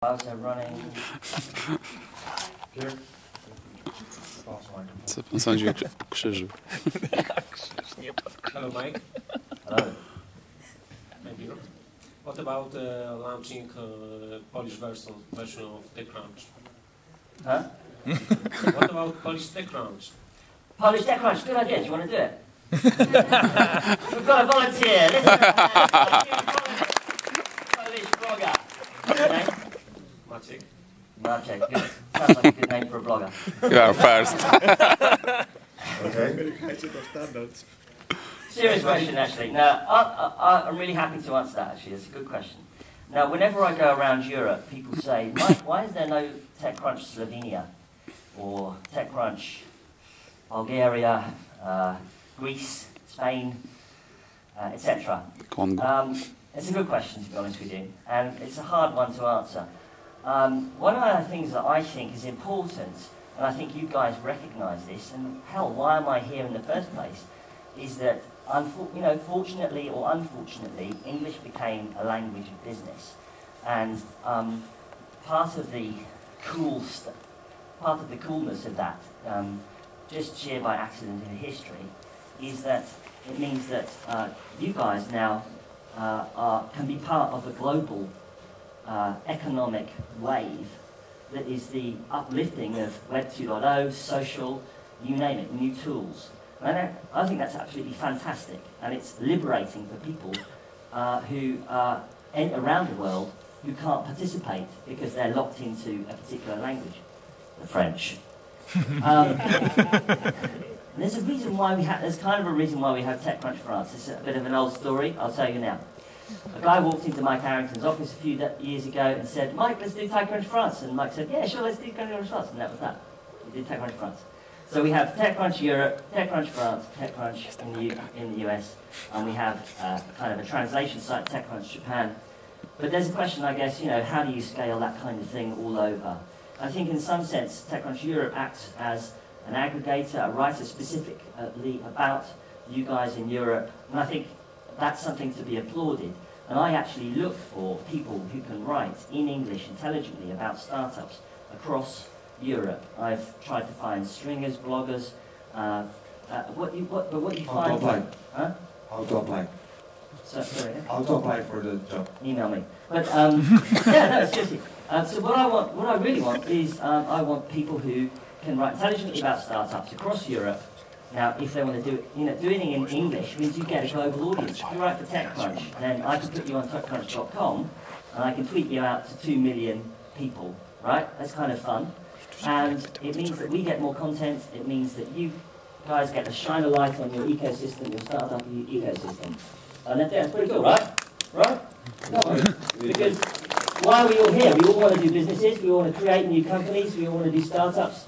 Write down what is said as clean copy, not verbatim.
Are running. Co pan sądzi o krzyżu? Hello, Mike. Hello. Maybe not. What about launching Polish version of TechCrunch? Huh? What about Polish TechCrunch? Polish TechCrunch, good idea. Do you want to do it? We've got a volunteer. Listen, Polish blogger. What's your name? Maciek. Maciek. Good. Sounds like a good name for a blogger. You are first. Okay. Serious question, actually. Now, I'm really happy to answer that, actually. It's a good question. Now, whenever I go around Europe, people say, Mike, why is there no TechCrunch Slovenia? Or TechCrunch Bulgaria, Greece, Spain, etc. Congo. It's a good question, to be honest with you, and it's a hard one to answer. One of the things that I think is important, and I think you guys recognise this, and hell, why am I here in the first place, is that, fortunately or unfortunately, English became a language of business, and part of the coolness of that, just sheer by accident in history, is that it means that you guys now can be part of a global economic wave that is the uplifting of Web 2.0, social, you name it, new tools. And I think that's absolutely fantastic, and it's liberating for people who are around the world who can't participate because they're locked into a particular language, the French. And there's a reason why there's kind of a reason why we have TechCrunch France. It's a bit of an old story, I'll tell you now. A guy walked into Mike Harrington's office a few years ago and said, Mike, let's do TechCrunch France. And Mike said, yeah, sure, let's do TechCrunch France. And that was that. We did TechCrunch France. So we have TechCrunch Europe, TechCrunch France, TechCrunch in the US, and we have kind of a translation site, TechCrunch Japan. But there's a question, I guess, how do you scale that kind of thing all over? I think in some sense, TechCrunch Europe acts as an aggregator, a writer specifically about you guys in Europe, and I think that's something to be applauded. And I actually look for people who can write in English intelligently about startups across Europe. I've tried to find stringers, bloggers, what you find... How to apply? Huh? How to apply? Sorry, How to apply for the job? Email me. But, yeah, no, seriously. So what I really want is, I want people who can write intelligently about startups across Europe. Now, if they want to do it, doing it in English means you get a global audience. If you write for TechCrunch, then I can put you on TechCrunch.com, and I can tweet you out to 2 million people, right? That's kind of fun. And it means that we get more content. It means that you guys get to shine a light on your ecosystem, your startup ecosystem. And that's pretty cool, right? Right? No, because why are we all here? We all want to do businesses. We all want to create new companies. We all want to do startups.